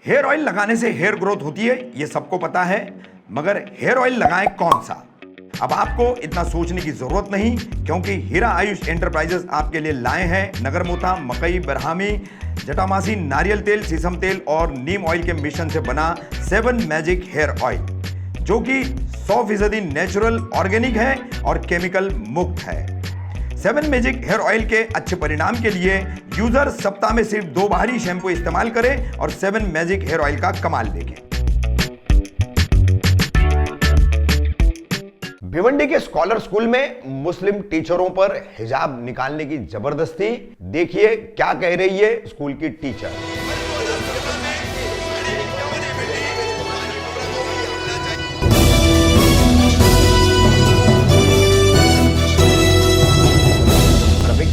Hair oil लगाने से hair growth होती है, ये सबको पता है, मगर हेयर ऑयल लगाएं कौन सा? अब आपको इतना सोचने की जरूरत नहीं, क्योंकि हीरा आयुष एंटरप्राइजेस आपके लिए लाए हैं नगरमोथा, मकई, बरहामी, जटामासी, नारियल तेल, सीसम तेल और नीम ऑयल के मिश्रण से बना 7 मैजिक हेयर ऑयल, जो कि 100% नेचुरल, ऑर्गेनिक है और केमिकल मुक्त है। 7 मैजिक हेयर ऑयल के अच्छे परिणाम के लिए यूजर सप्ताह में सिर्फ 2 बार ही शैम्पू इस्तेमाल करें और 7 मैजिक हेयर ऑयल का कमाल देखें। भिवंडी के स्कॉलर स्कूल में मुस्लिम टीचरों पर हिजाब निकालने की जबरदस्ती, देखिए क्या कह रही है स्कूल की टीचर।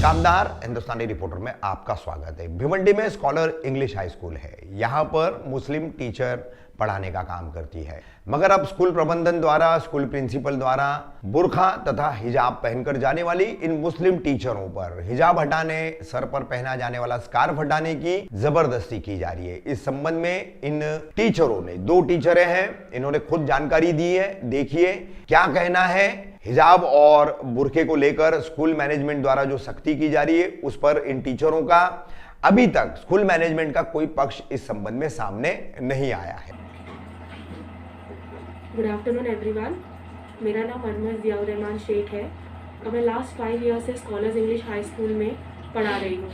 कामदार हिंदुस्तानी रिपोर्टर में आपका स्वागत है। भिवंडी में स्कॉलर इंग्लिश हाई स्कूल है। यहां पर मुस्लिम टीचर पढ़ाने का काम करती है, मगर अब स्कूल प्रबंधन द्वारा, स्कूल प्रिंसिपल द्वारा बुर्खा तथा हिजाब पहनकर जाने वाली इन मुस्लिम टीचरों पर हिजाब हटाने, सर पर पहना जाने वाला स्कार्फ हटाने की जबरदस्ती की जा रही है। इस संबंध में इन टीचरों ने, 2 टीचरें हैं, इन्होंने खुद जानकारी दी है। देखिए क्या कहना है। हिजाब और बुर्के को लेकर स्कूल मैनेजमेंट द्वारा जो सख्ती की जा रही है, उस पर इन टीचरों का अभी तक स्कूल मैनेजमेंट का कोई पक्ष इस संबंध में सामने नहीं आया है। गुड आफ्टरनून एवरीवन, मेरा नाम अनवर जियाउर रहमान शेख है और मैं लास्ट 5 ईयर से स्कॉलर्स इंग्लिश हाई स्कूल में पढ़ा रही हूँ।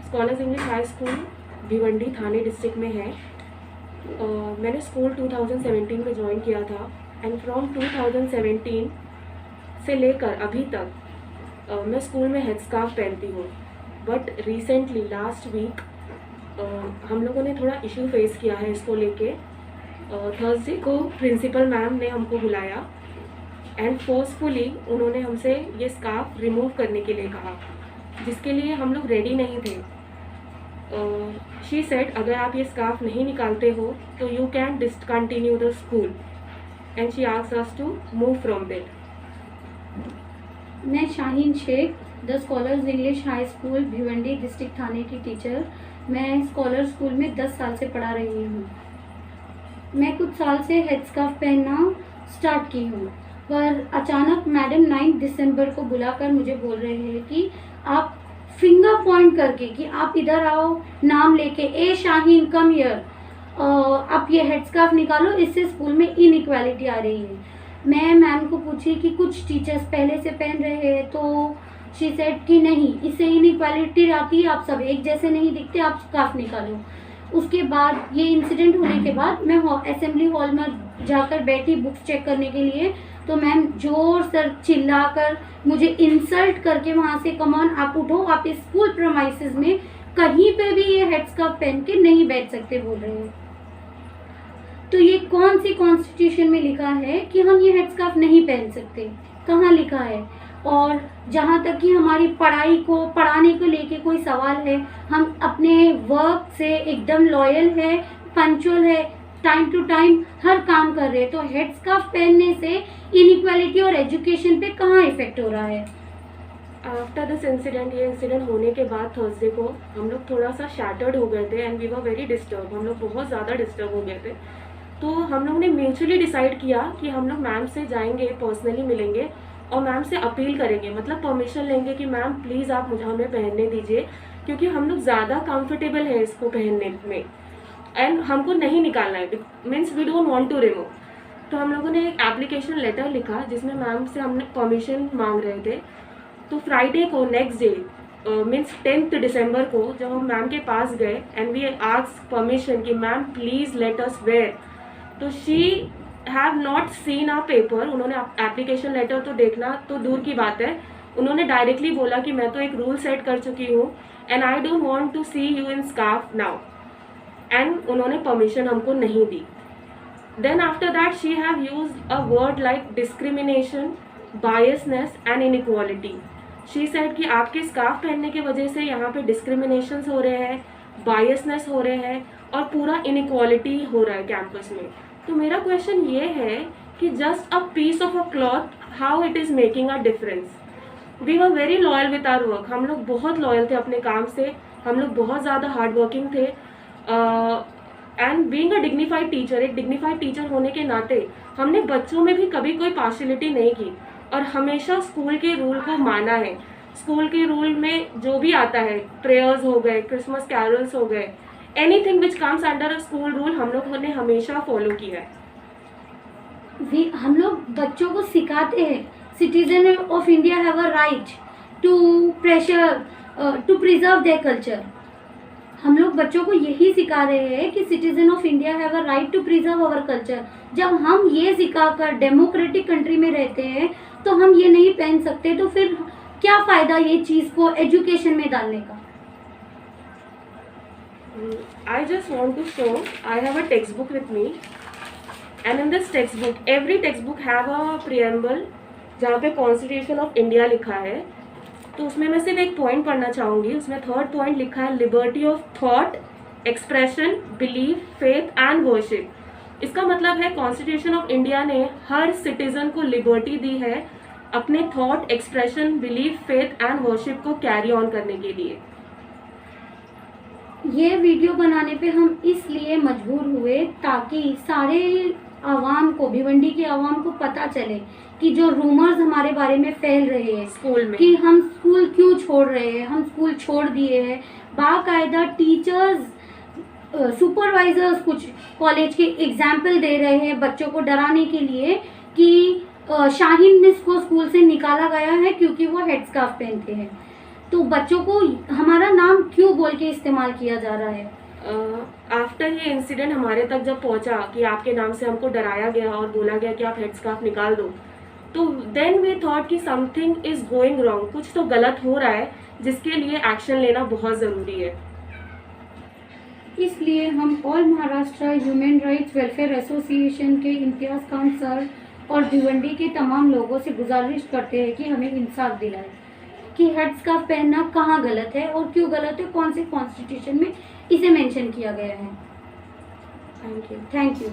Scholars English high school Bhiwandi Thane district में है। मैंने स्कूल 2017 में ज्वाइन किया था एंड फ्रॉम 2017 से लेकर अभी तक मैं स्कूल में हेड स्कार्फ पहनती हूँ। बट रिसेंटली लास्ट वीक हम लोगों ने थोड़ा इशू फेस किया है इसको लेके। थर्सडे को प्रिंसिपल मैम ने हमको बुलाया एंड फोर्सफुली उन्होंने हमसे ये स्कार्फ रिमूव करने के लिए कहा, जिसके लिए हम लोग रेडी नहीं थे। शी सेड अगर आप ये स्कार्फ नहीं निकालते हो तो you can discontinue the school and she asked us to move from that. मैं Shaheen Shaikh, the Scholars English high school Bhiwandi district Thane की टीचर। मैं स्कॉलर स्कूल में 10 साल से पढ़ा रही हूँ। मैं कुछ साल से हेड स्कार्फ पहनना स्टार्ट की हूँ, पर अचानक मैडम 9 दिसंबर को बुलाकर मुझे बोल रहे हैं कि आप फिंगर पॉइंट करके कि आप इधर आओ, नाम लेके, ए शाहीन कम हियर, आप ये हेड स्कार्फ निकालो, इससे स्कूल में इनइक्वालिटी आ रही है। मैं मैम को पूछी कि कुछ टीचर्स पहले से पहन रहे हैं, तो शी सेड कि नहीं, इससे इनइक्वालिटी आती है, आप सब एक जैसे नहीं दिखते, आप स्कार्फ निकालो। उसके बाद ये इंसिडेंट होने के बाद मैं असेंबली हॉल में जाकर बैठी बुक्स चेक करने के लिए, तो मैम जोर से चिल्लाकर मुझे इंसल्ट करके वहाँ से, कमान आप उठो, आप इस स्कूल प्रीमाइसेस में कहीं पे भी ये हेड स्कार्फ पहन के नहीं बैठ सकते बोल रहे हैं। तो ये कौन सी कॉन्स्टिट्यूशन में लिखा है कि हम ये हेड स्कार्फ नहीं पहन सकते? कहाँ लिखा है? और जहाँ तक कि हमारी पढ़ाई को, पढ़ाने को लेके कोई सवाल है, हम अपने वर्क से एकदम लॉयल है, पंक्चुअल है, टाइम टू टाइम हर काम कर रहे हैं, तो हेड स्कार्फ पहनने से इनइक्वालिटी और एजुकेशन पे कहाँ इफेक्ट हो रहा है? आफ्टर दिस इंसिडेंट, ये इंसिडेंट होने के बाद थर्सडे को हम लोग थोड़ा सा शैटर्ड हो गए थे and we were very disturb. हम लोग बहुत ज़्यादा डिस्टर्ब हो गए थे। तो हम लोग ने म्यूचुअली डिसाइड किया कि हम लोग मैम से जाएंगे, पर्सनली मिलेंगे और मैम से अपील करेंगे, मतलब परमिशन लेंगे कि मैम प्लीज़ आप मुझे हमें पहनने दीजिए, क्योंकि हम लोग ज़्यादा कंफर्टेबल है इसको पहनने में एंड हमको नहीं निकालना है, means we don't want to remove. तो हम लोगों ने एक एप्लीकेशन लेटर लिखा जिसमें मैम से हमने परमिशन मांग रहे थे। तो फ्राइडे को, नेक्स्ट डे मीन्स 10 दिसंबर को, जब हम मैम के पास गए एंड वी आस्क्ड परमिशन कि ma'am please let us wear, तो she have not seen our paper. उन्होंने एप्लीकेशन लेटर तो देखना तो दूर की बात है, उन्होंने डायरेक्टली बोला कि मैं तो एक रूल सेट कर चुकी हूँ and I don't want to see you in scarf now, and उन्होंने परमिशन हमको नहीं दी। Then after that she have used a word like discrimination, biasness and inequality. She said कि आपके स्कार्फ पहनने की वजह से यहाँ पे डिस्क्रिमिनेशंस हो रहे हैं, बायसनेस हो रहे हैं और पूरा इनइक्वालिटी हो रहा है कैंपस में। तो मेरा क्वेश्चन ये है कि just a piece of a cloth, how it is making a difference? We were very loyal with our work. हम लोग बहुत लॉयल थे अपने काम से, हम लोग बहुत ज़्यादा हार्ड वर्किंग थे। And being a dignified teacher, एक डिग्निफाइड टीचर होने के नाते हमने बच्चों में भी कभी कोई पार्शियलिटी नहीं की और हमेशा स्कूल के रूल को माना है। स्कूल के रूल में जो भी आता है, प्रेयर्स हो गए, क्रिसमस कैरल्स हो गए, anything which comes under a school rule हम लोगों ने हमेशा फॉलो किया है। हम लोग बच्चों को सिखाते हैं citizen of India have a right to preserve their culture. हम लोग बच्चों को यही सिखा रहे हैं कि citizen of India have a right to preserve our culture. जब हम ये सिखाकर डेमोक्रेटिक कंट्री में रहते हैं तो हम ये नहीं पहन सकते, तो फिर क्या फ़ायदा ये चीज़ को एजुकेशन में डालने का। I just want to show, I have a textbook with me and in this textbook, every textbook have a preamble जहाँ पे कॉन्स्टिट्यूशन ऑफ इंडिया लिखा है। तो उसमें मैं सिर्फ एक पॉइंट पढ़ना चाहूँगी। उसमें थर्ड पॉइंट लिखा है liberty of thought, expression, belief, faith and worship. इसका मतलब है कॉन्स्टिट्यूशन ऑफ इंडिया ने हर सिटीजन को लिबर्टी दी है अपने thought, expression, belief, faith and worship को कैरी ऑन करने के लिए। ये वीडियो बनाने पे हम इसलिए मजबूर हुए ताकि सारे आवाम को, भिवंडी के आवाम को पता चले कि जो रूमर्स हमारे बारे में फैल रहे हैं स्कूल में कि हम स्कूल क्यों छोड़ रहे हैं, हम स्कूल छोड़ दिए हैं। बाकायदा टीचर्स, सुपरवाइजर्स कुछ कॉलेज के एग्जाम्पल दे रहे हैं बच्चों को डराने के लिए कि शाहीन मिस को स्कूल से निकाला गया है क्योंकि वो हेड स्कार्फ पहनते हैं। तो बच्चों को हमारा नाम क्यों बोल के इस्तेमाल किया जा रहा है। आफ्टर ये इंसिडेंट हमारे तक जब पहुंचा कि आपके नाम से हमको डराया गया और बोला गया कि आप हेड स्कार्फ निकाल दो, तो देन वी थॉट कि समथिंग इज गोइंग रॉन्ग, कुछ तो गलत हो रहा है जिसके लिए एक्शन लेना बहुत ज़रूरी है। इसलिए हम all Maharashtra human rights welfare association के इम्तियाज़ खान सर और भिवंडी के तमाम लोगों से गुजारिश करते हैं कि हमें इंसाफ दिलाए कि हेड स्कार्फ पहनना कहाँ गलत है और क्यों गलत है, कौन से कॉन्स्टिट्यूशन में इसे मेंशन किया गया है। Thank you. Thank you.